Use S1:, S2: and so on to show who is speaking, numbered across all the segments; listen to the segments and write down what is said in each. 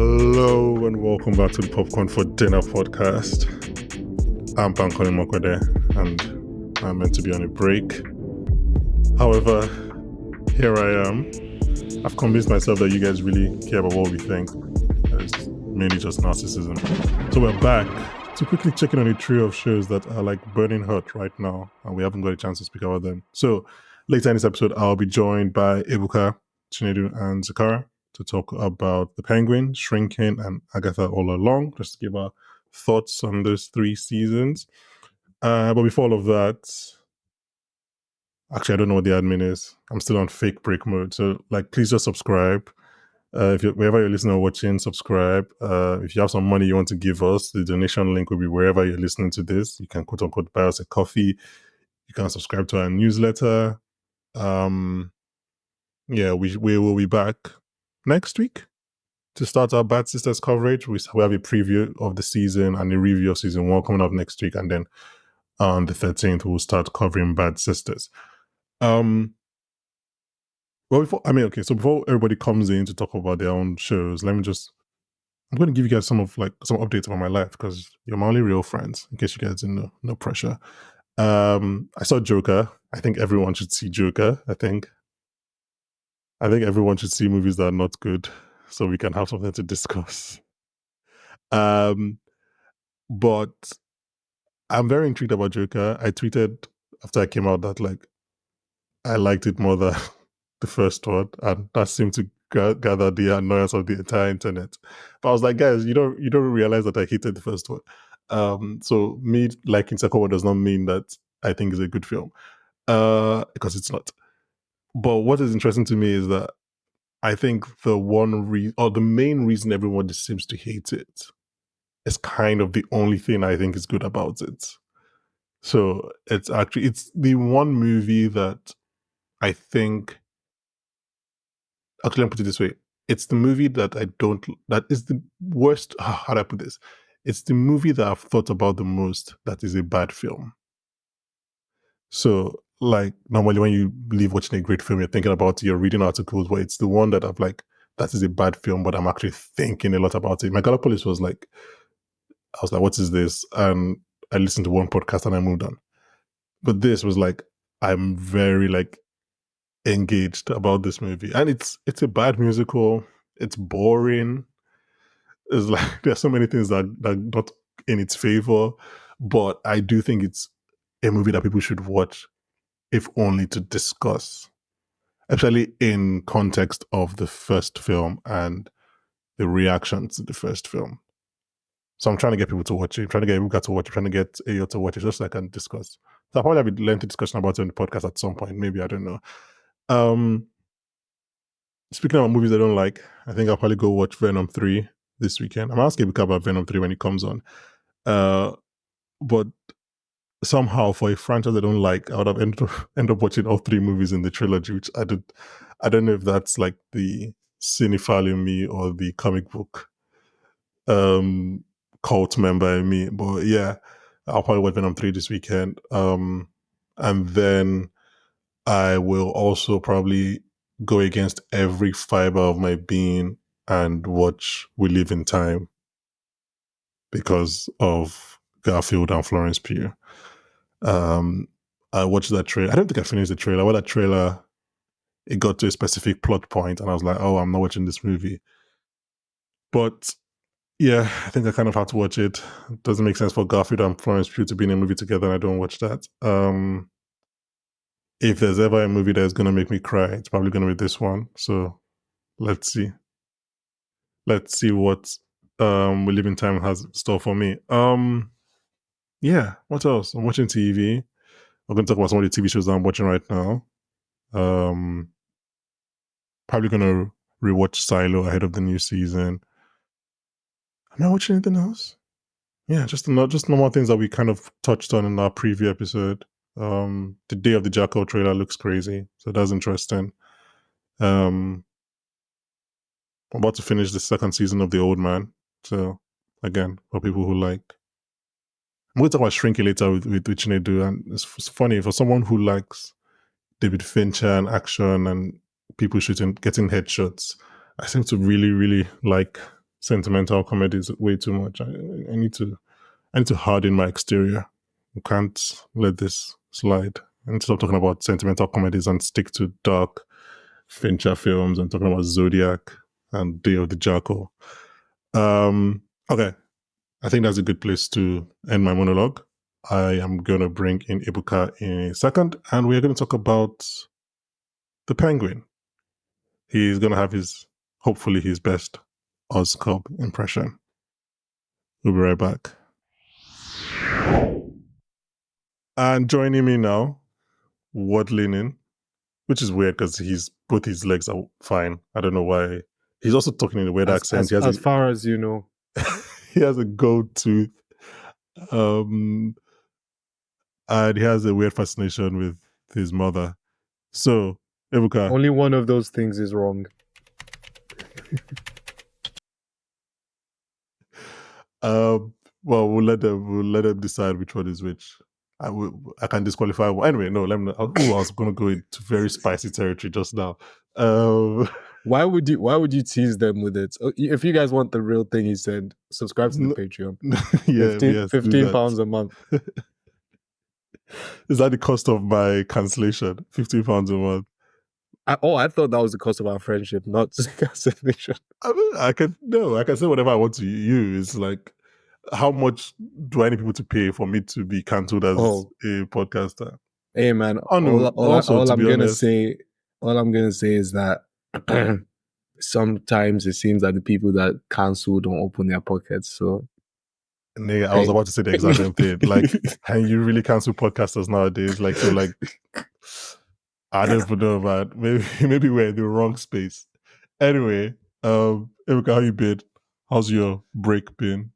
S1: Hello and welcome back to the Popcorn for Dinner podcast. I'm Bankole Ebuka and I'm meant to be on a break. However, here I am. I've convinced myself that you guys really care about what we think. It's mainly just narcissism. So we're back to quickly check in on a trio of shows that are like burning hot right now and we haven't got a chance to speak about them. So later in this episode, I'll be joined by Ebuka, Chinedu, and Zakara to talk about The Penguin, Shrinking, and Agatha All Along, just to give our thoughts on those three seasons. But before all of that, actually, I don't know what the admin is. I'm still on fake break mode. So, please just subscribe. Wherever you're listening or watching, subscribe. If you have some money you want to give us, the donation link will be wherever you're listening to this. You can quote unquote buy us a coffee. You can subscribe to our newsletter. We will be back next week to start our Bad Sisters coverage. We have a preview of the season and a review of season 1 coming up next week, and then on the 13th we'll start covering Bad Sisters. Before everybody comes in to talk about their own shows, I'm going to give you guys some updates about my life because you're my only real friends. In case you guys didn't know, no pressure. I saw Joker. I think everyone should see Joker. I think everyone should see movies that are not good so we can have something to discuss. But I'm very intrigued about Joker. I tweeted after I came out that I liked it more than the first one, and that seemed to gather the annoyance of the entire internet. But I was like, guys, you don't realize that I hated the first one. So me liking second one does not mean that I think it's a good film, because it's not. But what is interesting to me is that I think the main reason everyone just seems to hate it is kind of the only thing I think is good about it. So it's the one movie that I think, actually, let me put it this way. It's the movie that is the worst. How do I put this? It's the movie that I've thought about the most that is a bad film. So normally when you leave watching a great film, you're thinking about it, you're reading articles, but it's the one that I've that is a bad film, but I'm actually thinking a lot about it. Megalopolis was I was like, what is this? And I listened to one podcast and I moved on. But this was I'm very engaged about this movie. And it's a bad musical. It's boring. It's there's so many things that not in its favor. But I do think it's a movie that people should watch, if only to discuss, especially in context of the first film and the reactions to the first film. So I'm trying to get people to watch it. I'm trying to get Ebuka to watch it. I'm trying to get Ayo to watch it just so I can discuss. So I'll probably have a lengthy discussion about it on the podcast at some point. Maybe, I don't know. Speaking about movies I don't like, I think I'll probably go watch Venom 3 this weekend. I'm asking Ebuka about Venom 3 when it comes on. But somehow for a franchise I don't like, I would have end up watching all 3 movies in the trilogy, which I don't know if that's the cinephile in me or the comic book cult member in me. But yeah, I'll probably watch Venom 3 this weekend. And then I will also probably go against every fiber of my being and watch We Live in Time because of Garfield and Florence Pugh. I watched that trailer. I don't think I finished the trailer. When that trailer, it got to a specific plot point and I was like, oh, I'm not watching this movie. But yeah, I think I kind of have to watch it. It doesn't make sense for Garfield and Florence Pugh to be in a movie together and I don't watch that. If there's ever a movie that's going to make me cry, it's probably going to be this one. So let's see. Let's see what We Live in Time has in store for me. Yeah, what else? I'm watching TV. I'm going to talk about some of the TV shows that I'm watching right now. Probably going to rewatch Silo ahead of the new season. Am I watching anything else? Yeah, just normal things that we kind of touched on in our preview episode. The Day of the Jackal trailer looks crazy, so that's interesting. I'm about to finish the 2nd season of The Old Man, so again, for people who like. I'm going to talk about Shrinking later with Chinedu, and it's funny, for someone who likes David Fincher and action and people getting headshots, I seem to really, really like sentimental comedies way too much. I need to harden my exterior. I can't let this slide. I need to stop talking about sentimental comedies and stick to dark Fincher films and talking about Zodiac and Day of the Jackal. Okay, I think that's a good place to end my monologue. I am going to bring in Ebuka in a second, and we're going to talk about the Penguin. He's going to have hopefully his best Oz Cub impression. We'll be right back. And joining me now, waddling in, which is weird because both his legs are fine. I don't know why. He's also talking in a weird accent.
S2: As far as you know,
S1: he has a gold tooth, and he has a weird fascination with his mother. So, Ebuka,
S2: only one of those things is wrong.
S1: Well, we'll let them decide which one is which. I can disqualify one. Anyway, no, let me know. I was going to go into very spicy territory just now.
S2: Why would you tease them with it? If you guys want the real thing, he said, subscribe to the Patreon.
S1: Yeah,
S2: 15 pounds a month.
S1: Is that the cost of my cancellation? 15 pounds a month.
S2: I thought that was the cost of our friendship, not cancellation.
S1: I can say whatever I want to you. It's like, how much do I need people to pay for me to be cancelled as a podcaster?
S2: Hey man,
S1: all
S2: I'm gonna say is that sometimes it seems that the people that cancel don't open their pockets. So
S1: I was about to say the exact same thing. Like, can you really cancel podcasters nowadays? Like, so like, I don't even know, man. Maybe we're in the wrong space. Anyway, Ebuka, how you been? How's your break been?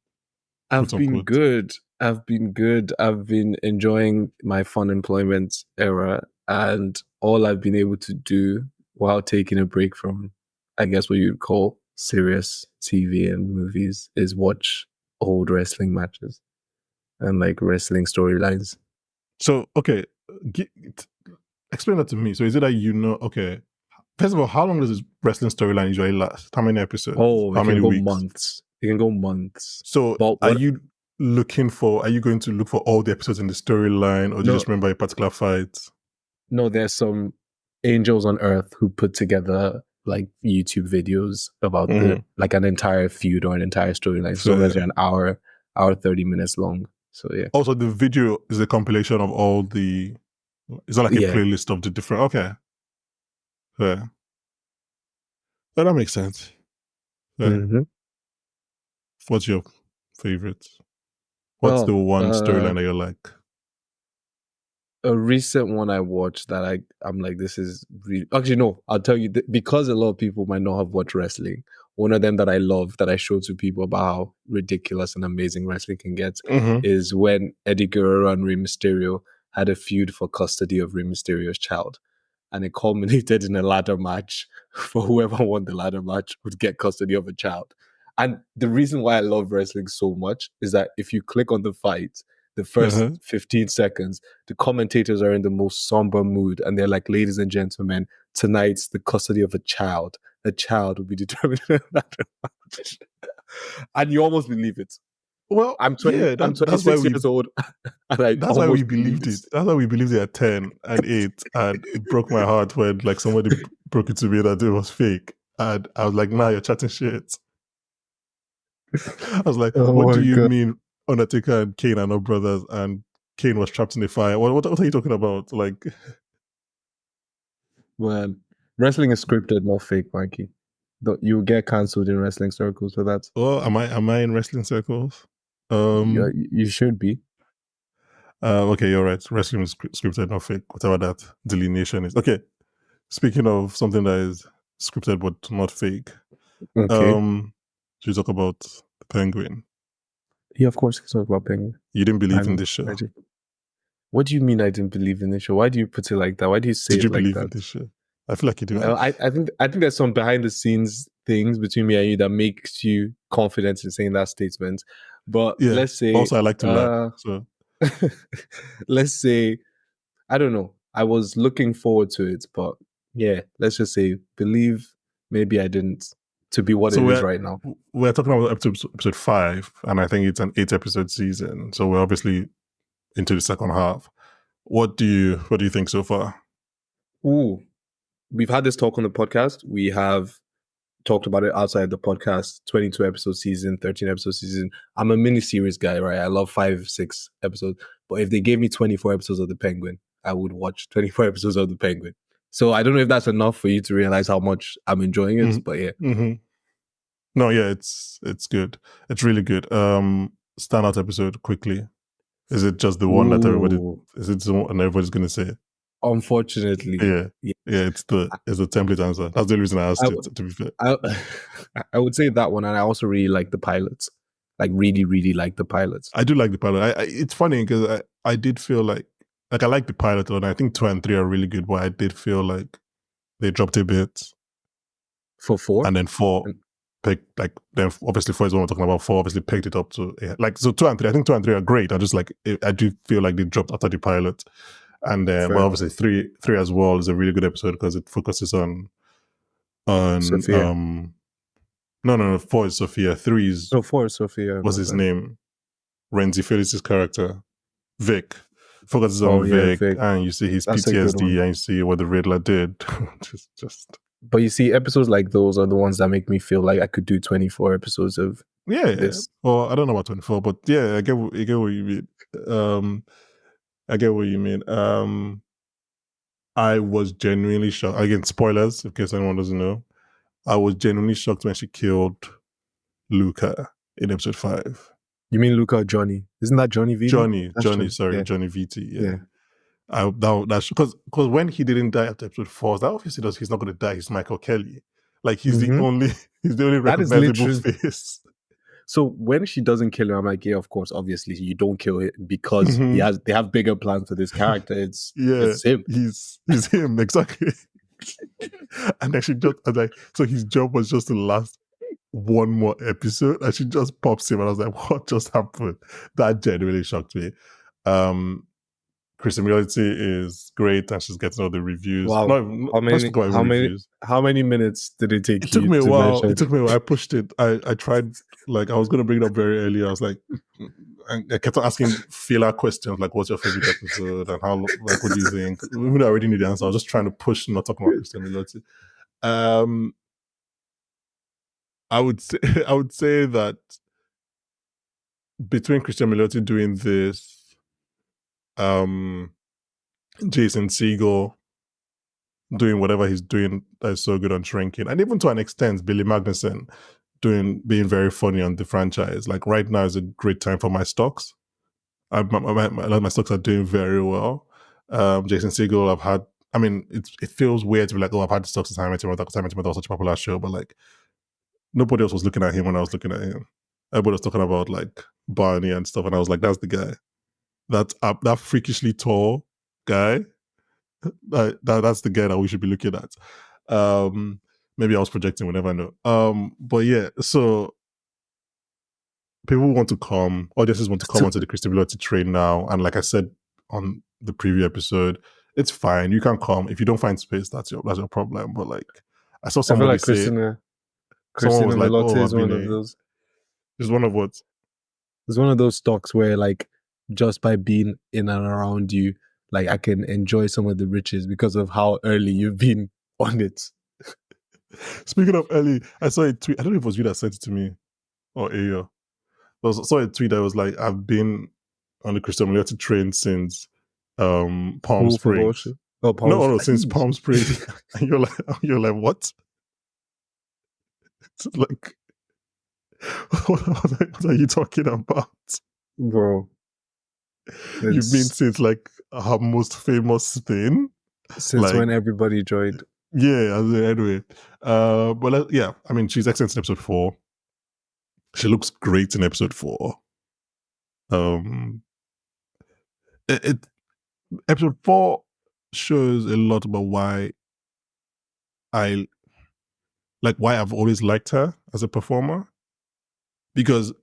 S2: I've been good. I've been enjoying my fun employment era, and all I've been able to do while taking a break from, I guess what you'd call serious TV and movies, is watch old wrestling matches and like wrestling storylines.
S1: So, okay, explain that to me. So, is it that okay, first of all, how long does this wrestling storyline usually last? How many episodes? How many weeks?
S2: Months. It can go months.
S1: So, are you going to look for all the episodes in the storyline, or do you just remember a particular fight?
S2: No, there's some angels on earth who put together like YouTube videos about like an entire feud or an entire storyline. So that's an hour 30 minutes long. So yeah.
S1: Also, the video is a compilation of all the. It's not like a playlist of the different. Okay. Yeah. Oh, that makes sense. Yeah.
S2: Mm-hmm.
S1: What's your favorite? What's the one storyline that you like?
S2: A recent one I watched that I'm like, this is really... Actually, no, I'll tell you, because a lot of people might not have watched wrestling, one of them that I love, that I show to people about how ridiculous and amazing wrestling can get, is when Eddie Guerrero and Rey Mysterio had a feud for custody of Rey Mysterio's child. And it culminated in a ladder match for whoever won the ladder match would get custody of a child. And the reason why I love wrestling so much is that if you click on the fight, the first 15 seconds, the commentators are in the most somber mood. And they're like, ladies and gentlemen, tonight's the custody of a child. A child will be determined in a ladder match. And you almost believe it.
S1: Well,
S2: I'm 26 years old. And
S1: that's why we believed it. That's why we believed it at 10 and 8. And it broke my heart when like somebody broke it to me that it was fake. And I was like, nah, you're chatting shit. I was like, what do you mean Undertaker and Kane are not brothers and Kane was trapped in the fire? What are you talking about? Like,
S2: well, wrestling is scripted, not fake, Mikey. You get cancelled in wrestling circles for that.
S1: Oh, am I in wrestling circles?
S2: You should be.
S1: Okay, you're right. Wrestling is scripted, not fake. Whatever that delineation is. Okay. Speaking of something that is scripted but not fake.
S2: Okay.
S1: Should we talk about the Penguin?
S2: Yeah, of course, we can talk about Penguin.
S1: You didn't believe in this show.
S2: What do you mean I didn't believe in this show? Why do you put it like that? Why do you say it like that? Did you believe in
S1: this show? I feel like you do.
S2: I think there's some behind the scenes things between me and you that makes you confident in saying that statement. But let's say
S1: also I like to lie. So
S2: let's say, I don't know. I was looking forward to it, but yeah, let's just say believe. Maybe I didn't. to be what
S1: So
S2: it is right now.
S1: we're talking about episode 5, and I think it's an 8-episode season. So we're obviously into the second half. What do you think so far?
S2: Ooh, we've had this talk on the podcast. We have talked about it outside the podcast. 22 episode season, 13 episode season. I'm a mini series guy, right? I love 5, 6 episodes. But if they gave me 24 episodes of The Penguin, I would watch 24 episodes of The Penguin. So I don't know if that's enough for you to realize how much I'm enjoying it, but yeah.
S1: Mm-hmm. No, yeah, it's good. It's really good. Standout episode quickly. Is it just the one that everybody?
S2: Ooh,
S1: Is it the one everybody's gonna say?
S2: unfortunately,
S1: Yeah,
S2: yeah.
S1: yeah. It's the template answer. That's the only reason I asked
S2: I,
S1: it. To be fair,
S2: I, I would say that one, and I also really like the pilots. Like really, really like the pilots.
S1: I do like the pilot. It's funny because I did feel like I like the pilot, and I think 2 and 3 are really good. But I did feel like they dropped a bit,
S2: For 4?
S1: and then 4
S2: And
S1: picked like then obviously 4 is what we're talking about. 4 obviously picked it up to like so 2 and 3. I think 2 and 3 are great. I just like I do feel like they dropped after the pilot, and then but
S2: fair
S1: obviously
S2: enough.
S1: 3 as well is a really good episode because it focuses on
S2: Sophia.
S1: no 4 is Sofia. 3 is
S2: No, 4 is Sophia,
S1: what's
S2: my
S1: his
S2: bad.
S1: name, Renzi Felix's character, Vic. Focuses
S2: Oh,
S1: on
S2: yeah,
S1: Vic,
S2: Vic.
S1: and you see his
S2: That's a good
S1: PTSD,
S2: one.
S1: and you see what the Riddler did. just
S2: But you see, episodes like those are the ones that make me feel like I could do 24 episodes of
S1: yeah.
S2: this.
S1: Well, I don't know about 24, but yeah, I get what you mean. I get what you mean. I was genuinely shocked. Again, spoilers, in case anyone doesn't know. I was genuinely shocked when she killed Luca in episode 5.
S2: You mean Luca or Johnny? Isn't that Johnny Viti? That's
S1: Johnny,
S2: Johnny.
S1: sorry,
S2: Yeah,
S1: Johnny VT. Yeah,
S2: yeah.
S1: that's because when he didn't die after episode 4, that obviously does. He's not going to die. He's Michael Kelly. Like he's the
S2: Mm-hmm.
S1: only
S2: That is
S1: recognizable
S2: literally.
S1: face.
S2: So when she doesn't kill him, I'm like, yeah, of course, obviously, you don't kill it because
S1: Mhm.
S2: they have bigger plans for this character.
S1: Yeah,
S2: It's him.
S1: he's him exactly. And then she just I was like, so his job was just to last one more episode, and she just pops him, and I was like, what just happened? That genuinely shocked me. Kristen Reality is great, and she's getting all the reviews.
S2: Wow.
S1: No,
S2: How
S1: let's
S2: many
S1: talk about
S2: how
S1: even
S2: many
S1: reviews.
S2: how many minutes did it take
S1: It took
S2: you
S1: me a
S2: to
S1: while.
S2: mention?
S1: It took me a while. I pushed it. I tried, like, I was going to bring it up very early. I was like, and I kept on asking filler questions, like, what's your favorite episode? And how, like, what do you think? Even though I already knew the answer, I was just trying to push, not talking about Christian Reality. I would say, I would say that between Christian Milotti doing this, Jason Segel doing whatever he's doing that is so good on Shrinking, and even to an extent, Billy Magnuson being very funny on the franchise. Like right now is a great time for my stocks. A lot of my stocks are doing very well. Jason Segel, I've had. I mean, it feels weird to be like, oh, I've had the stocks since How I Met Your Mother, because How I Met Your Mother was such a popular show, but like nobody else was looking at him when I was looking at him. Everybody was talking about like Barney and stuff, and I was like, that's the guy. That freakishly tall guy. That's the guy that we should be looking at. Maybe I was projecting, we never know. But yeah, so people want to come, audiences want to come onto the Christian Reality train now. And like I said on the preview episode, it's fine. You can come. If you don't find space, that's your problem. But like I saw
S2: I feel
S1: somebody
S2: like
S1: say, someone
S2: Christina
S1: was like,
S2: Velote
S1: oh,
S2: is
S1: I've been
S2: one of
S1: a
S2: those.
S1: is one of what?
S2: It's one of those stocks where like just by being in and around you, like I can enjoy some of the riches because of how early you've been on it.
S1: Speaking of early, I saw a tweet. I don't know if it was you that sent it to me or Ayo. I saw a tweet that was like, I've been on the Christian Reality train since Palm
S2: Wolf of Wall
S1: Springs.
S2: Street. Oh,
S1: No,
S2: Palms.
S1: no, since Palm Springs. And you're like, what? It's like, what are you talking about?
S2: Bro.
S1: You've been
S2: It's
S1: since like her most famous thing,
S2: since
S1: like
S2: when everybody joined.
S1: yeah. Anyway, but yeah, I mean, she's excellent in episode 4. She looks great in episode 4. Um, episode 4 shows a lot about I why I've always liked her as a performer, because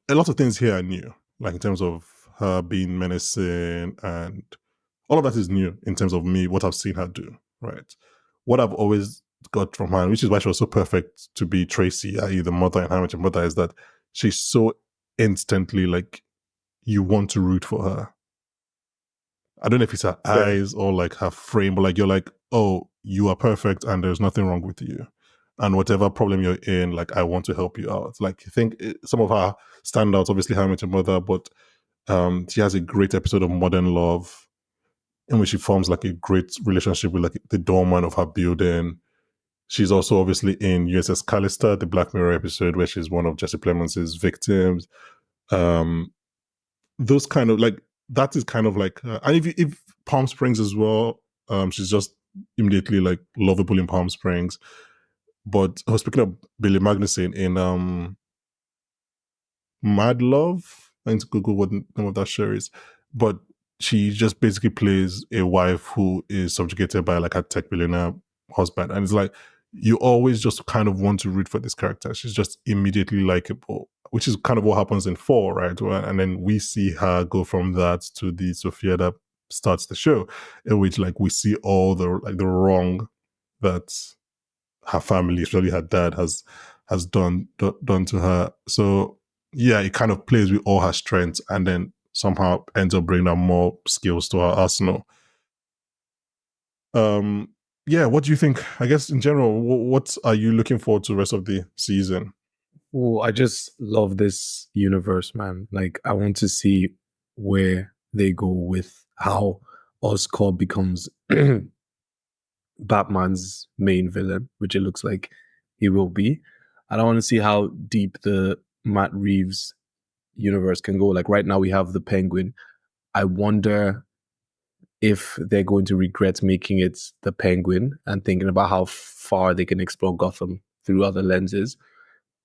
S1: a lot of things here are new, like in terms of her being menacing, and all of that is new in terms of me, what I've seen her do, right? What I've always got from her, which is why she was so perfect to be Tracy, i.e., the mother and How I Met Your Mother, is that she's so instantly like you want to root for her. I don't know if it's her
S2: Fair.
S1: eyes or like her frame, but like you're like, oh, you are perfect and there's nothing wrong with you. And whatever problem you're in, like I want to help you out. Like I think some of her standouts, obviously How I Met Your Mother, but she has a great episode of Modern Love in which she forms like a great relationship with like the doorman of her building. She's also obviously in USS Callister, the Black Mirror episode where she's one of Jesse Plemons' victims. Um, those kind of like that is kind of like and if Palm Springs as well, she's just immediately like lovable in Palm Springs. But I was speaking of Billy Magnuson in Mad Love. I need to Google what the name of that show is. But she just basically plays a wife who is subjugated by like a tech billionaire husband. And it's like you always just kind of want to root for this character. She's just immediately likable, which is kind of what happens in 4, right? And then we see her go from that to the Sofia that starts the show, in which like we see all the like the wrong that her family, especially her dad, has done to her. So yeah, it kind of plays with all her strengths and then somehow ends up bringing her more skills to her arsenal. Um, yeah, what do you think? I guess in general, what are you looking forward to the rest of the season?
S2: Oh, I just love this universe, man. Like, I want to see where they go with how Oscorp becomes Batman's main villain, which it looks like he will be. And I want to see how deep the Matt Reeves universe can go. Like, right now, we have the Penguin. I wonder if they're going to regret making it the Penguin and thinking about how far they can explore Gotham through other lenses.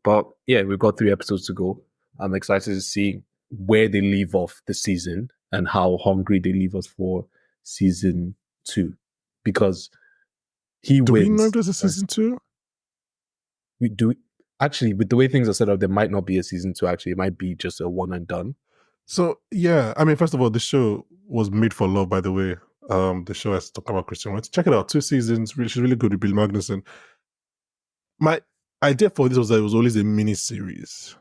S2: But yeah, we've got 3 episodes to go. I'm excited to see where they leave off the season and how hungry they leave us for season 2. Because he
S1: Do we know if
S2: wins.
S1: there's a
S2: Sorry.
S1: season 2?
S2: We do actually, with the way things are set up, there might not be a season 2. Actually, it might be just a one and done.
S1: So yeah, I mean, first of all, the show was made for love, by the way. The show has talked about Christian Wentz. Check it out, 2 seasons. Really, she's really good with Bill Magnuson. My idea for this was that it was always a mini series,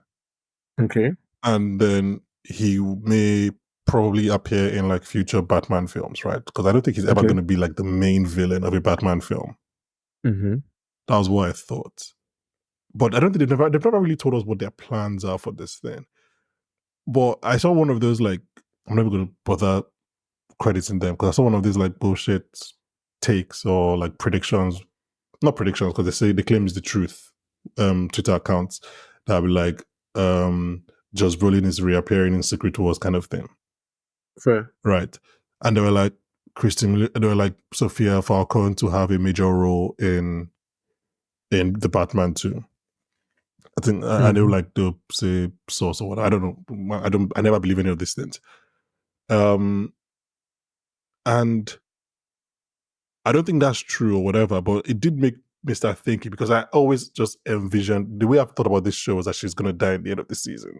S2: Okay.
S1: and then he may probably appear in like future Batman films, right? Because I don't think he's ever
S2: Okay.
S1: going to be like the main villain of a Batman film.
S2: Mm-hmm.
S1: That was what I thought. But I don't think they've never really told us what their plans are for this thing. But I saw one of those like I'm never going to bother crediting them because I saw one of these like bullshit takes or like predictions, not predictions because they say they claim it's the truth. Twitter accounts that be like, just Brolin is reappearing in Secret Wars kind of thing,
S2: Fair.
S1: right? And they were like they were like Sofia Falcone to have a major role in the Batman too. I think, I know
S2: Mm-hmm.
S1: like they'll say source or what. I don't know. I never believe any of these things. Um, and I don't think that's true or whatever, but it did make me start thinking because I always just envisioned the way I've thought about this show was that she's going to die at the end of the season.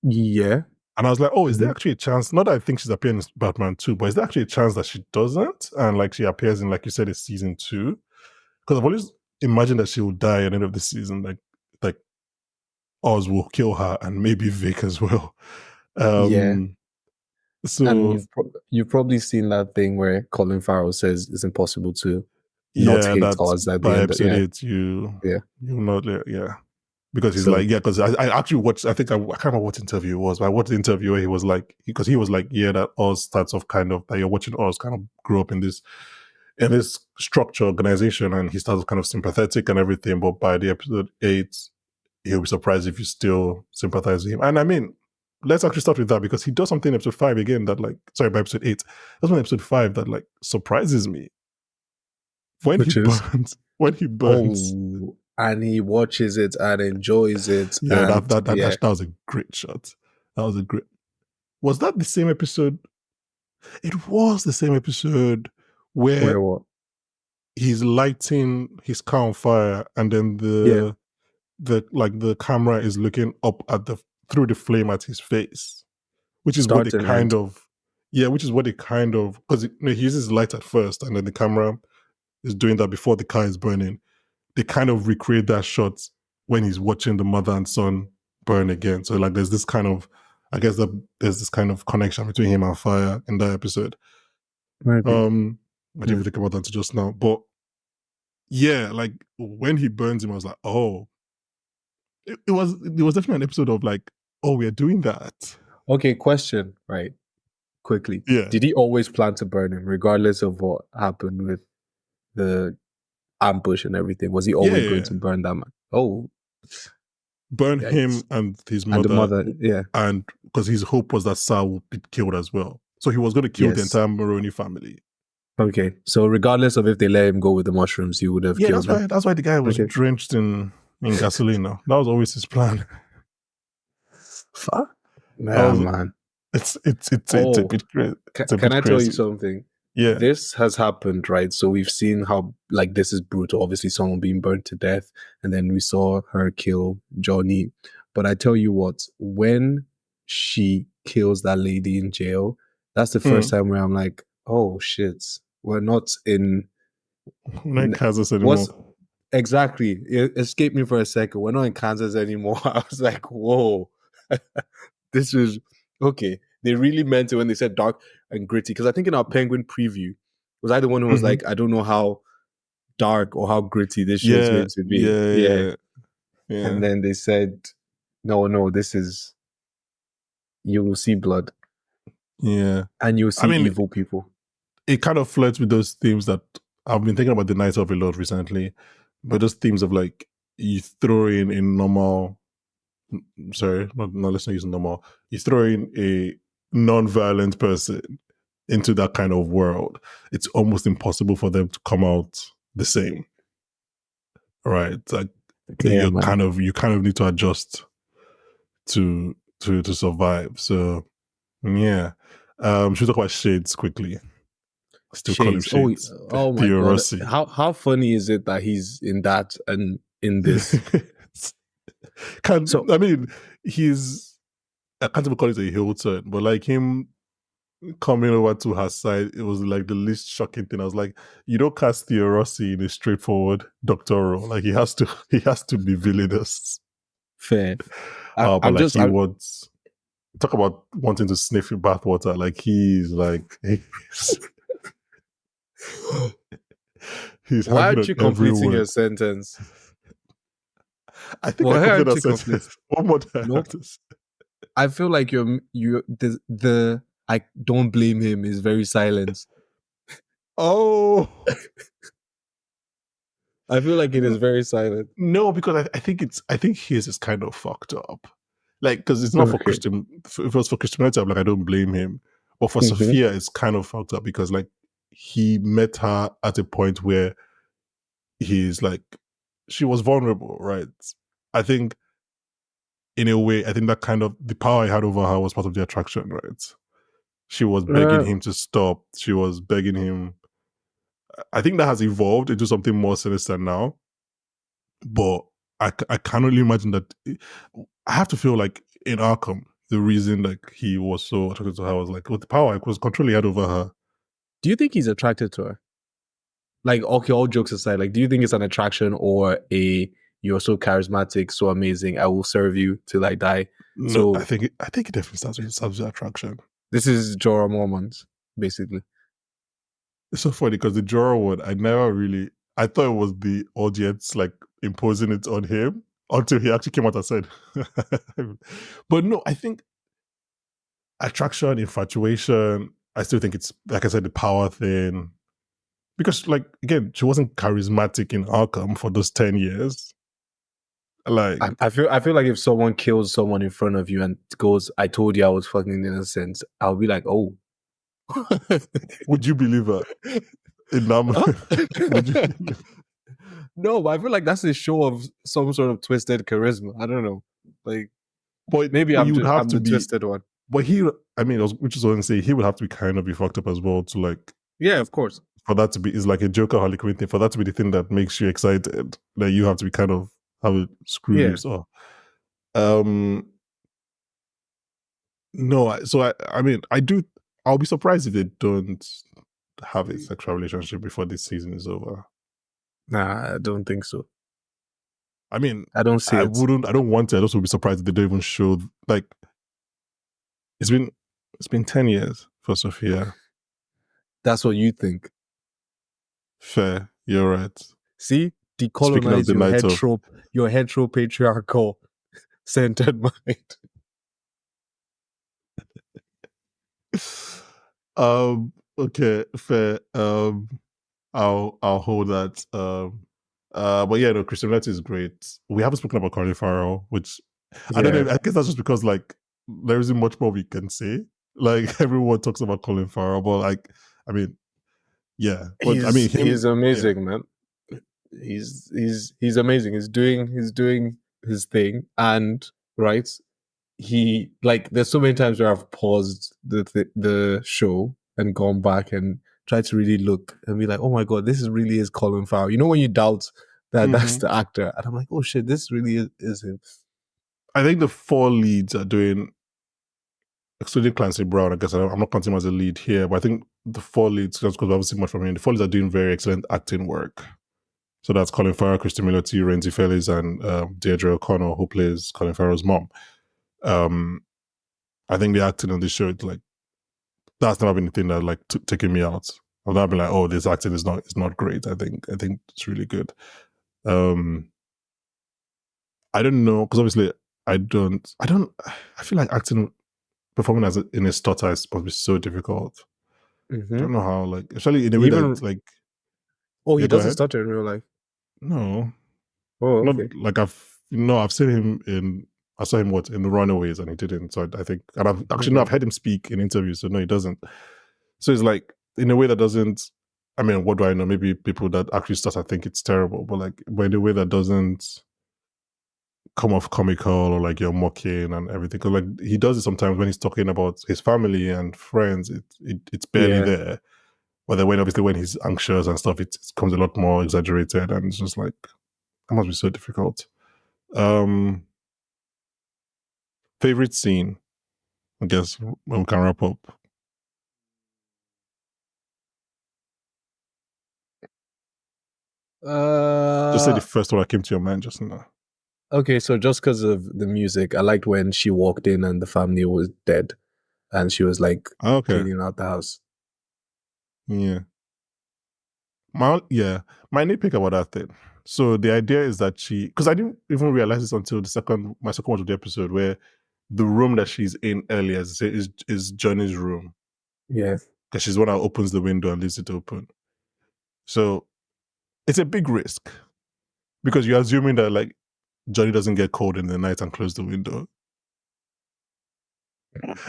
S2: Yeah.
S1: And I was like, oh, is there
S2: Mm-hmm.
S1: actually a chance? Not that I think she's appearing in Batman 2, but is there actually a chance that she doesn't? And like she appears in, like you said, it's season 2? Because I've always imagined that she will die at the end of the season. Like Oz will kill her and maybe Vic as well.
S2: Yeah.
S1: Um,
S2: And
S1: so
S2: you've probably seen that thing where Colin Farrell says it's impossible to not
S1: yeah,
S2: hate
S1: that's
S2: Oz at the
S1: by
S2: end.
S1: episode
S2: Yeah.
S1: 8,
S2: Yeah.
S1: you not, yeah. Because he's
S2: So
S1: like, yeah, because I actually watched, I think I can't remember what interview it was, but I watched the interview where he was like, because he was like, yeah, that Oz starts off kind of, that you're watching Oz kind of grow up in this structure organization, and he starts kind of sympathetic and everything, but by the episode 8, he'll be surprised if you still sympathize with him. And I mean, let's actually start with that because he does something in episode 5 again that like, sorry, by episode 8, that's one episode 5 that like surprises me. When he
S2: which is
S1: burns, when he burns.
S2: oh, and he watches it and enjoys it,
S1: Yeah,
S2: and yeah,
S1: that was a great shot. That was a great. Was that the same episode? It was the same episode where
S2: where what?
S1: he's lighting his car on fire, and then
S2: Yeah,
S1: the camera is looking up at the through the flame at his face, which is what they
S2: start and
S1: kind
S2: end.
S1: of, yeah, which is what they kind of, because he uses light at first, and then the camera is doing that before the car is burning, they kind of recreate that shot when he's watching the mother and son burn again. So like there's this kind of, I guess that there's this kind of connection between him and fire in that episode.
S2: Maybe.
S1: I didn't even think about that just now. But yeah, like when he burns him, I was like, oh, it was definitely an episode of like, oh, we're doing that.
S2: Okay, question, right? Quickly.
S1: Yeah.
S2: Did he always plan to burn him, regardless of what happened with the ambush and everything? Was he
S1: Yeah,
S2: always
S1: yeah,
S2: going
S1: yeah.
S2: to burn that man? Oh,
S1: Burn him
S2: yikes.
S1: and his
S2: And the
S1: mother,
S2: mother, yeah.
S1: and because his hope was that Sal would be killed as well. So he was going to kill the
S2: Yes.
S1: entire Moroni family.
S2: Okay. So regardless of if they let him go with the mushrooms, he would have
S1: Yeah,
S2: killed them.
S1: that's why the guy was
S2: Okay.
S1: drenched in gasoline. Now that was always his plan.
S2: Fuck.
S1: That
S2: Yeah,
S1: was
S2: man.
S1: it's a
S2: Oh,
S1: bit crazy. It's a
S2: can
S1: bit
S2: I tell you
S1: crazy.
S2: something?
S1: Yeah.
S2: This has happened, right? So we've seen how like this is brutal. Obviously, someone being burned to death, and then we saw her kill Johnny. But I tell you what, when she kills that lady in jail, that's the first
S1: Mm.
S2: time where I'm like, oh shit, we're not in.
S1: Not in Kansas
S2: What's
S1: anymore.
S2: exactly? It escaped me for a second. We're not in Kansas anymore. I was like, whoa, this is okay. They really meant it when they said dark and gritty. Because I think in our Penguin preview, was I the one who was
S1: Mhm.
S2: like, I don't know how dark or how gritty this show is
S1: Yeah,
S2: going to be?
S1: yeah,
S2: Yeah.
S1: yeah, yeah,
S2: And then they said, no, this is, you will see blood
S1: yeah.
S2: and you'll
S1: I
S2: see
S1: mean,
S2: evil people.
S1: it kind of flirts with those themes that I've been thinking about the night of a lot recently, but those themes of like you throw in a normal, sorry, not let's not use normal. You throw in a non-violent person into that kind of world, it's almost impossible for them to come out the same, right? Like
S2: Yeah, man.
S1: you kind of need to adjust to survive. So yeah, should we talk about Shades quickly? Still call him
S2: Shades. Oh,
S1: Shades.
S2: oh my
S1: Theo
S2: God.
S1: Rossi.
S2: How funny is it that he's in that and in this? So
S1: I mean, he's I can't even call it a heel turn, but like him coming over to her side, it was like the least shocking thing. I was like, you don't cast Theo Rossi in a straightforward doctor role. Like he has to be villainous.
S2: fair.
S1: But
S2: I'm
S1: like
S2: just
S1: he wants talk about wanting to sniff your bathwater. Like he's
S2: why
S1: hanging
S2: aren't
S1: on
S2: you
S1: every
S2: completing your
S1: word.
S2: sentence?
S1: I think I
S2: Why
S1: completed
S2: aren't
S1: that
S2: you completing?
S1: sentence. What more do I have
S2: Nope.
S1: to say?
S2: I feel like you the I don't blame him is very silent.
S1: Oh
S2: I feel like it is very silent.
S1: no, because I think his is kind of fucked up. Like, because it's not for
S2: Okay.
S1: Christian. If it was for Christianity, I'm like, I don't blame him. But for
S2: Mm-hmm.
S1: Sophia, it's kind of fucked up because like he met her at a point where he's like, she was vulnerable, right? I think in a way, I think that kind of the power he had over her was part of the attraction, right? She was begging him to stop. She was begging him. I think that has evolved into something more sinister now. But I can only imagine that I have to feel like in Arkham, the reason like he was so attracted to her was like with the power, it was control he had over her.
S2: Do you think he's attracted to her? Like, okay, all jokes aside, like, do you think it's an attraction or a you're so charismatic, so amazing, I will serve you till I die?
S1: No,
S2: So
S1: I think it definitely starts with attraction.
S2: this is Jorah Mormont, basically.
S1: It's so funny because the Jorah one, I never really I thought it was the audience like imposing it on him until he actually came out and said. But no, I think attraction, infatuation, I still think it's like I said, the power thing. Because like again, she wasn't charismatic in Arkham for those 10 years. Like
S2: I feel like if someone kills someone in front of you and goes, "I told you I was fucking innocent," I'll be like, "Oh."
S1: would you believe her? In
S2: Huh?
S1: would you believe
S2: No, but I feel like that's a show of some sort of twisted charisma. I don't know. Like maybe
S1: but you would have
S2: I'm
S1: to
S2: the
S1: be
S2: twisted one.
S1: but he I mean, which is what I'm saying, he would have to be kind of be fucked up as well to like
S2: Yeah, of course.
S1: for that to be is like a Joker Harley Quinn thing, for that to be the thing that makes you excited. That you have to be kind of have a screw
S2: Yeah.
S1: loose. Oh. Um no, I mean I do I'll be surprised if they don't have a sexual relationship before this season is over.
S2: Nah, I don't think so.
S1: I mean,
S2: I don't see it.
S1: I don't want to. I also would be surprised if they don't even show, like, it's been, 10 years for Sofia.
S2: That's what you think.
S1: Fair. You're right.
S2: See,
S1: Speaking of
S2: decolonize
S1: the night of,
S2: your hetero patriarchal centered mind.
S1: okay, fair. I'll hold that. But yeah, no, Christianity is great. We haven't spoken about Colin Farrell, which I don't
S2: Yeah,
S1: know. I guess that's just because like there isn't much more we can say. Like everyone talks about Colin Farrell, but like I mean, yeah. But I mean
S2: he's
S1: him, yeah.
S2: amazing, man. He's amazing. He's doing his thing, and right, he like there's so many times where I've paused the show and gone back and tried to really look and be like, oh my god, this is really is Colin Farrell. You know when you doubt that that's
S1: Hmm.
S2: the actor, and I'm like, oh shit, this really is him.
S1: I think the four leads are doing, excluding Clancy Brown. I guess I'm not counting him as a lead here, but I think the four leads, just because we haven't seen much from him, the four leads are doing very excellent acting work. So that's Colin Farrell, Christy Milioti, Renzi Felix, and Deirdre O'Connor, who plays Colin Farrell's mom. Um, I think the acting on this show, it's like that's never been the thing that like taking me out. I've not been like, oh, this acting is not great. I think it's really good. Um, I don't know because obviously I feel like acting performing as in a stutter is supposed to be so difficult. I
S2: Mm-hmm.
S1: don't know how, like, especially in a way that
S2: Even
S1: like,
S2: oh,
S1: yeah,
S2: he
S1: go
S2: doesn't
S1: ahead.
S2: stutter in real life.
S1: No,
S2: Oh,
S1: not
S2: okay.
S1: like I've seen him in, I saw him what in the Runaways and he didn't. So I think, and I've actually no,
S2: Okay.
S1: I've heard him speak in interviews. So no, he doesn't. So it's like in a way that doesn't. I mean, what do I know? Maybe people that actually start, I think it's terrible, but like, but in a way that doesn't come off comical or like you're mocking and everything. Because like he does it sometimes when he's talking about his family and friends. It's barely
S2: Yeah.
S1: there. But then when obviously when he's anxious and stuff, it comes a lot more exaggerated, and it's just like that must be so difficult. Um, favorite scene, I guess, when we can wrap up. Just say the
S2: Uh
S1: first one that came to your mind just now.
S2: okay, so just because of the music, I liked when she walked in and the family was dead and she was like
S1: Okay,
S2: cleaning out the house.
S1: yeah, yeah, my nitpick about that thing. So the idea is that she, because I didn't even realize this until my second watch of the episode, where the room that she's in earlier is Johnny's room
S2: Yeah.
S1: because she's the one that opens the window and leaves it open. So it's a big risk because you're assuming that like Johnny doesn't get cold in the night and close the window.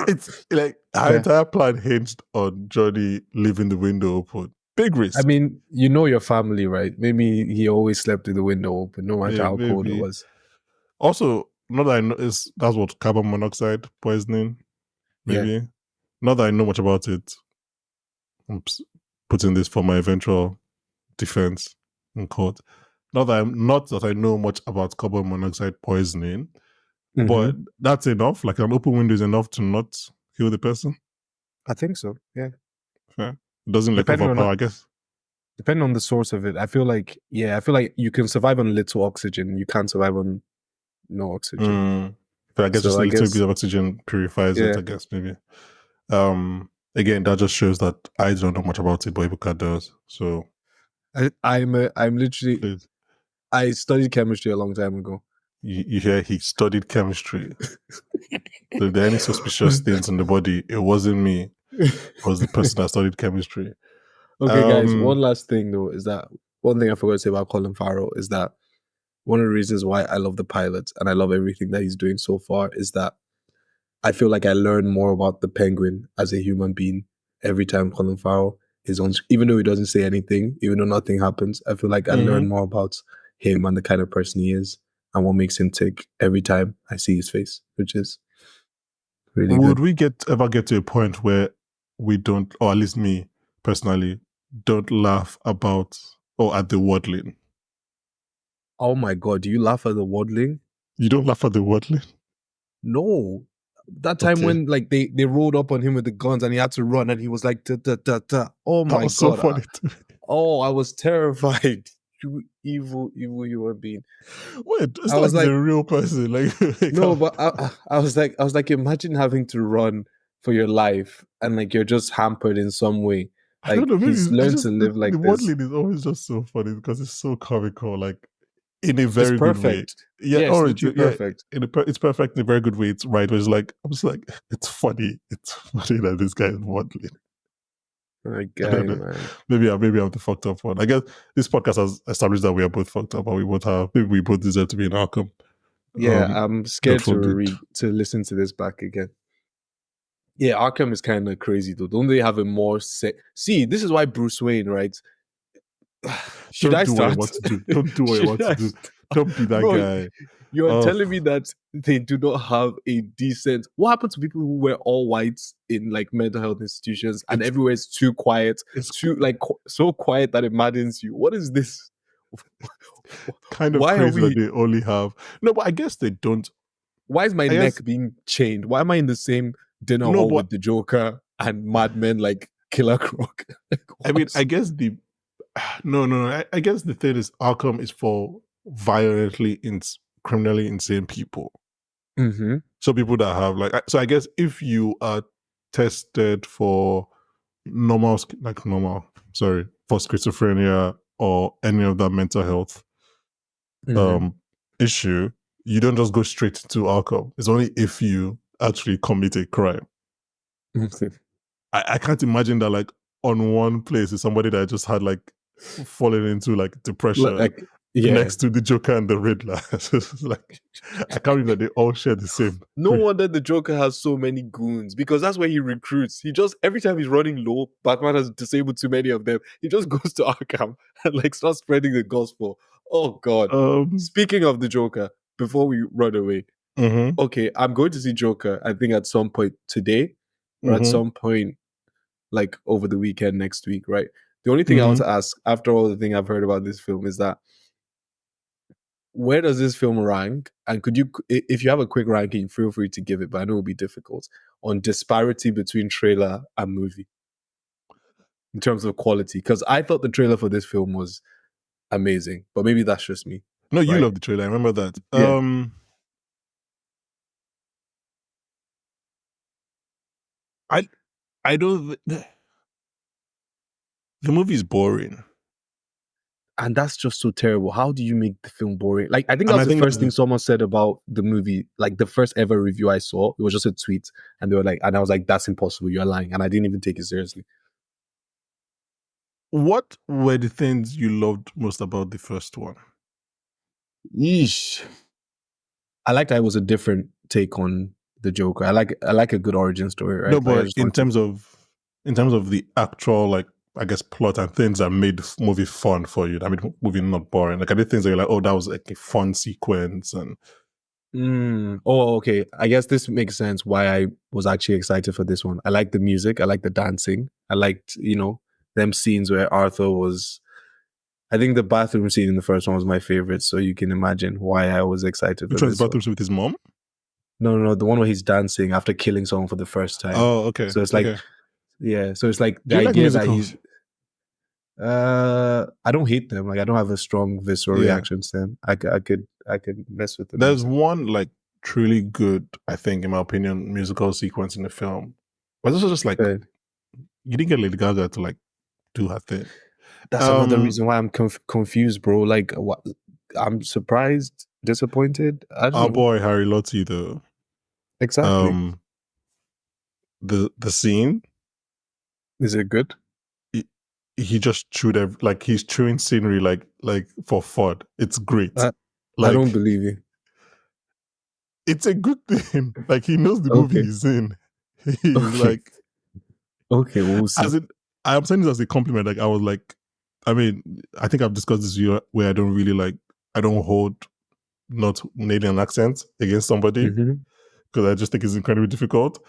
S1: It's like our
S2: Fair.
S1: entire plan hinged on Johnny leaving the window open. Big
S2: I
S1: risk.
S2: mean, you know your family, right? Maybe he always slept with the window open, no matter
S1: Yeah,
S2: how cold it
S1: maybe.
S2: was.
S1: Also, not that I know, that's what carbon monoxide poisoning,
S2: Yeah.
S1: maybe. Not that I know much about it. I'm putting this for my eventual defense in court. Not that I know much about carbon monoxide poisoning, but
S2: Mm-hmm.
S1: that's enough. Like an open window is enough to not kill the person.
S2: I think so. Yeah.
S1: Yeah. It doesn't like
S2: Depending on
S1: overpower, I guess.
S2: depending on the source of it, I feel like I feel like you can survive on little oxygen. You can't survive on no oxygen.
S1: Mm. But I guess
S2: So
S1: just a
S2: I
S1: little bit
S2: guess
S1: of oxygen purifies it,
S2: yeah.
S1: I guess, maybe. Again, that just shows that I don't know much about it, but Ibuka does. So
S2: I'm literally
S1: please,
S2: I studied chemistry a long time ago.
S1: you hear he studied chemistry. So if there are any suspicious things in the body, it wasn't me. It was the person that studied chemistry.
S2: Okay, guys. One
S1: Um,
S2: last thing though is that one thing I forgot to say about Colin Farrell is that one of the reasons why I love the pilot and I love everything that he's doing so far is that I feel like I learn more about the penguin as a human being every time Colin Farrell is on. Even though he doesn't say anything, even though nothing happens, I feel like I learn
S1: mhm.
S2: more about him and the kind of person he is and what makes him tick every time I see his face, which is really
S1: Would
S2: good.
S1: we ever get to a point where we don't, or at least me personally, don't laugh about or at the waddling?
S2: Oh my god, do you laugh at the waddling?
S1: You don't laugh at the waddling?
S2: No. That time
S1: Okay.
S2: when like they rolled up on him with the guns and he had to run and he was like da, da, da, da. Oh
S1: That
S2: my
S1: was so
S2: god.
S1: funny to me.
S2: Oh, I was terrified. You evil, evil human being.
S1: Wait, it's
S2: I
S1: not like
S2: was
S1: he's a
S2: like,
S1: real person. Like
S2: no, but I was like, imagine having to run for your life and like you're just hampered in some way.
S1: I don't
S2: Like
S1: know.
S2: he's
S1: Maybe I
S2: learned to
S1: just
S2: live
S1: the
S2: like this.
S1: modeling is always just so funny because it's so comical, like in a
S2: It's
S1: very good way.
S2: perfect.
S1: Yeah,
S2: Yeah, it's
S1: or
S2: literally
S1: yeah,
S2: perfect.
S1: it's perfect in a very good way. It's right. Where it's like I'm just like it's funny. It's funny that this guy is modeling.
S2: My
S1: I don't
S2: guy,
S1: know.
S2: man.
S1: Maybe I'm the fucked up one. I guess this podcast has established that we are both fucked up, and we both have maybe we both deserve to be in Arkham.
S2: Yeah, I'm
S1: God
S2: scared to
S1: forbid.
S2: listen to this back again. Yeah, Arkham is kind of crazy though. Don't they have a more set? See, this is why Bruce Wayne, right? Should
S1: Don't
S2: I
S1: do what you
S2: start?
S1: want to do. Don't do what you want
S2: Should
S1: to
S2: I
S1: do.
S2: start?
S1: Don't be that
S2: Bro,
S1: guy.
S2: you're
S1: Oh,
S2: telling me that they do not have a decent. What happened to people who were all whites in like mental health institutions and
S1: it's
S2: everywhere is too quiet,
S1: it's
S2: too like so quiet that it maddens you? What is this?
S1: kind of
S2: Why are
S1: crazy that
S2: we?
S1: they only have no, but I guess they don't.
S2: Why is my
S1: I guess
S2: neck being chained? Why am I in the same dinner
S1: no,
S2: hall
S1: but
S2: with the Joker and madmen like Killer Croc? Like,
S1: I mean,
S2: what?
S1: I guess the no. I guess the thing is, Arkham is for criminally insane people.
S2: Mm-hmm.
S1: So people that have like, so I guess if you are tested for normal, sorry, for schizophrenia or any of that mental health
S2: Mm-hmm.
S1: um issue, you don't just go straight to alcohol. It's only if you actually commit a crime. I can't imagine that like on one place is somebody that just had like fallen into like depression
S2: Like, yeah.
S1: next to the Joker and the Riddler. So it's like I can't believe that they all share the same
S2: No
S1: brain.
S2: wonder the Joker has so many goons because that's where he recruits. He just every time he's running low, Batman has disabled too many of them. He just goes to Arkham and like starts spreading the gospel. Oh God!
S1: Um,
S2: Speaking of the Joker, before we run away,
S1: mhm,
S2: okay, I'm going to see Joker. I think at some point today or at
S1: mhm,
S2: some point like over the weekend next week, right? The only thing I want
S1: mhm.
S2: to ask after all the thing I've heard about this film is that where does this film rank? And could you, if you have a quick ranking, feel free to give it, but I know it'll be difficult on disparity between trailer and movie in terms of quality. Because I thought the trailer for this film was amazing, but maybe that's just me,
S1: No, you
S2: right?
S1: love the trailer. I remember that.
S2: Yeah.
S1: I I don't. The movie is boring,
S2: And that's just so terrible. How do you make the film boring? Like, I think
S1: and
S2: that's
S1: I
S2: the
S1: think
S2: first
S1: that's
S2: thing
S1: the,
S2: someone said about the movie. Like, the first ever review I saw, it was just a tweet. And they were like, and I was like, that's impossible. You're lying. And I didn't even take it seriously.
S1: what were the things you loved most about the first one?
S2: Yeesh. I like that it was a different take on the Joker. I like a good origin story,
S1: No,
S2: right? Like I
S1: but
S2: just want to.
S1: in terms of the actual like I guess plot and things that made the movie fun for you. I mean, movie not boring. Like I did things that you're like, oh, that was like a fun sequence, and
S2: Oh, okay. I guess this makes sense why I was actually excited for this one. I like the music. I like the dancing. I liked, them scenes where Arthur was. I think the bathroom scene in the first one was my favorite. So you can imagine why I was excited for
S1: which one's
S2: this one.
S1: bathrooms with his mom?
S2: No, no, no. The one where he's dancing after killing someone for the first time.
S1: Oh, okay,
S2: So it's like,
S1: okay.
S2: yeah. So it's like the
S1: Do you like
S2: idea that
S1: musicals?
S2: he's I don't hate them. Like I don't have a strong visceral
S1: Yeah,
S2: reaction to them. I could mess with the
S1: there's
S2: music.
S1: one like truly good, I think, in my opinion, musical sequence in the film. But this was just like
S2: But
S1: you didn't get Lady Gaga to like do her thing.
S2: that's another
S1: Um,
S2: reason why I'm confused, bro. Like what? I'm surprised, disappointed. I don't
S1: our
S2: know
S1: boy Harry Lottie though.
S2: exactly.
S1: Um, the scene
S2: Is it good?
S1: he, he just chewed like he's chewing scenery like for fun. It's great.
S2: I, I don't
S1: Like
S2: believe you.
S1: it's a good thing. Like he knows the movie
S2: Okay,
S1: he's in. He's
S2: okay,
S1: like
S2: okay. We'll see.
S1: as in I'm saying this as a compliment. Like I was like, I mean, I think I've discussed this here where I don't really like I don't hold not nailing an accent against somebody
S2: Hmm.
S1: because I just think it's incredibly difficult.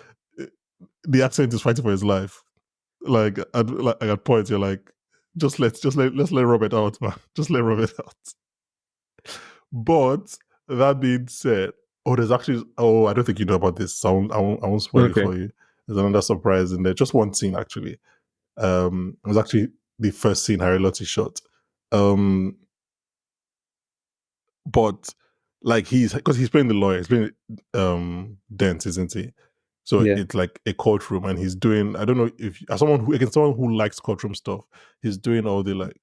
S1: The accent is fighting for his life. Like at points you're like, let's let Robert out, man. Just let Robert out. But that being said, I don't think you know about this. So I won't spoil it
S2: Okay.
S1: for you. There's another surprise in there. Just one scene actually. It was actually the first scene Harry Lottie shot. Um, but like because he's playing the lawyer, he's playing Dent, isn't he? So
S2: Yeah.
S1: it's like a courtroom, and he's doing. I don't know if as someone who likes courtroom stuff, he's doing all the like.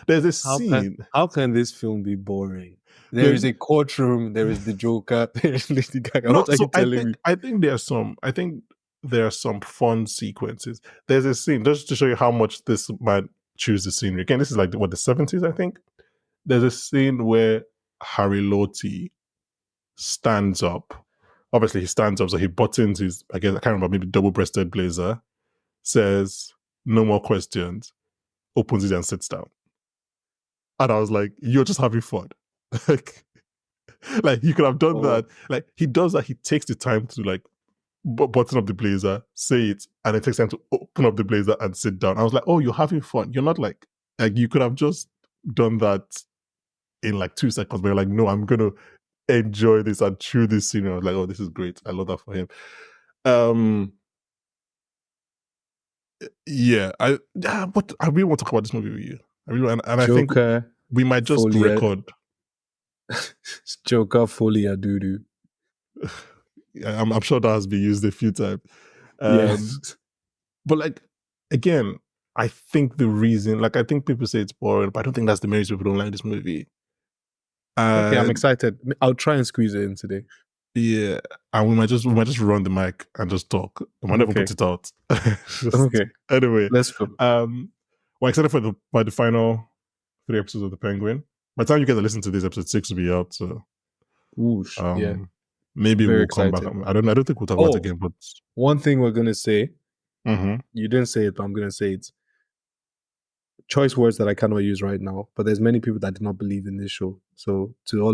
S1: There's a scene.
S2: How can this film be boring? There is
S1: There's
S2: a courtroom. There is the Joker. There is Lady Gaga.
S1: no.
S2: What are you
S1: So
S2: telling me?
S1: I think there's some. I think there are some fun sequences. There's a scene just to show you how much this man chooses the scenery. Again, this is like the 70s, I think. There's a scene where Harry Loti stands up. Obviously, he stands up, so he buttons his, I guess, I can't remember, maybe double-breasted blazer, says, "No more questions," opens it and sits down. And I was like, you're just having fun. like, like, you could have done
S2: Oh,
S1: that. Like, he does that. He takes the time to, like, button up the blazer, say it, and it takes time to open up the blazer and sit down. I was like, oh, you're having fun. You're not like you could have just done that in like 2 seconds, but you're like, no, I'm going to enjoy this and chew this scene. I was like, oh, this is great. I love that for him. But I really want to talk about this movie with you. I really, and I think
S2: Joker,
S1: we might just
S2: Folia,
S1: record.
S2: Joker, Folia, Doodoo.
S1: I'm sure that has been used a few times.
S2: Yes.
S1: But like, again, I think the reason, like, I think people say it's boring, but I don't think that's the main reason people don't like this movie.
S2: Okay, I'm
S1: And
S2: excited. I'll try and squeeze it in today.
S1: yeah, and we might just run the mic and just talk. We might never
S2: Okay.
S1: put it out.
S2: Okay.
S1: Anyway,
S2: Let's go.
S1: we're excited for the final 3 episodes of The Penguin. By the time you guys listen to this, episode 6 will be out. So
S2: Whoosh. Yeah.
S1: maybe
S2: Very
S1: we'll come back.
S2: excited.
S1: I don't think we'll talk about it again. But
S2: one thing we're gonna say.
S1: mhm.
S2: You didn't say it, but I'm gonna say it. Choice words that I cannot use right now, but there's many people that do not believe in this show. So to all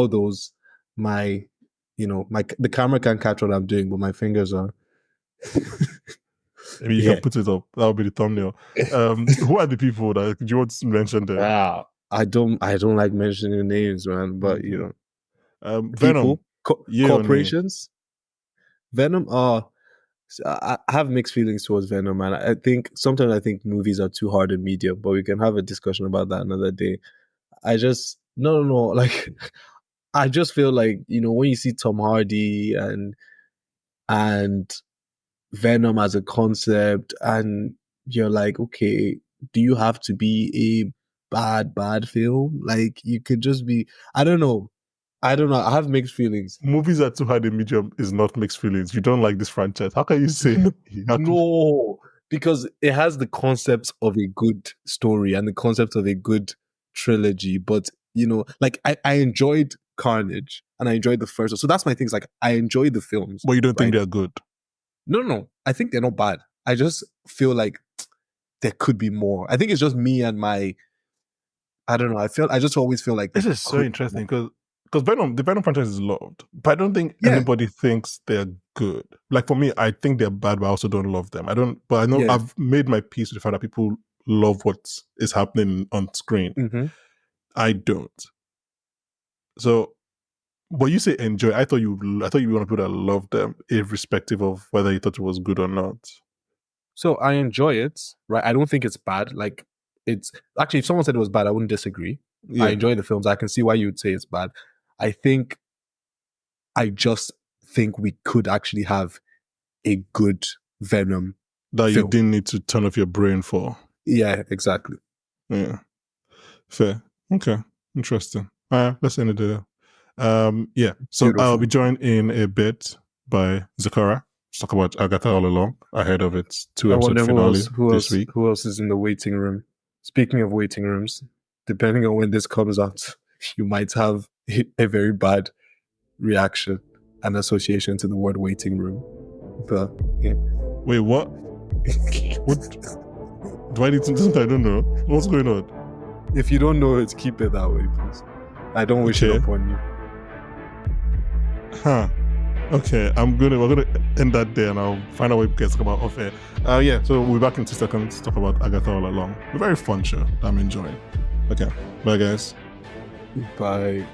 S2: those, the camera can't catch what I'm doing, but my fingers are.
S1: Maybe you can put it up. That'll be the thumbnail. Who are the people that do you want to mention them?
S2: I don't like mentioning names, man. But
S1: Venom,
S2: people, corporations, Venom. I have mixed feelings towards Venom, and I think sometimes I think movies are too hard in media, but we can have a discussion about that another day. I just no, like I just feel like when you see Tom Hardy and Venom as a concept, and you're like, okay, do you have to be a bad film? Like you could just be. I don't know. I have mixed feelings.
S1: Movies are too hard in medium is not mixed feelings. You don't like this franchise. How can you say
S2: no? Because it has the concept of a good story and the concept of a good trilogy. But like I enjoyed Carnage and I enjoyed the first one. So that's my things. Like I enjoyed the films.
S1: But you don't think they're good?
S2: No. I think they're not bad. I just feel like there could be more. I think it's just me and my. I don't know. I just always feel like
S1: this is so interesting because the Venom franchise is loved, but I don't think anybody thinks they're good. Like for me, I think they're bad, but I also don't love them. But I know I've made my peace with the fact that people love what is happening on screen.
S2: Mm-hmm.
S1: I don't. So, but you say enjoy. I thought you want to put that love them, irrespective of whether you thought it was good or not.
S2: So I enjoy it, right? I don't think it's bad. Like it's actually, if someone said it was bad, I wouldn't disagree. Yeah. I enjoy the films. I can see why you would say it's bad. I just think we could actually have a good Venom
S1: that
S2: film.
S1: You didn't need to turn off your brain for.
S2: Yeah, exactly.
S1: Yeah, fair. Okay, interesting. Let's end it there. Yeah. So beautiful. I'll be joined in a bit by Zakara to talk about Agatha All Along ahead of its 2-episode finale this week.
S2: Who else is in the waiting room? Speaking of waiting rooms, depending on when this comes out, you might have a very bad reaction and association to the word waiting room. But yeah.
S1: Wait, what? What? Do I need to do something I don't know? What's going on?
S2: If you don't know it, keep it that way, please. I don't wish it upon you.
S1: Huh. Okay, we're gonna end that there, and I'll find out what we can talk about off air. Yeah, so we'll be back in 2 seconds to talk about Agatha All Along. A very fun show that I'm enjoying. Okay, bye guys.
S2: Bye.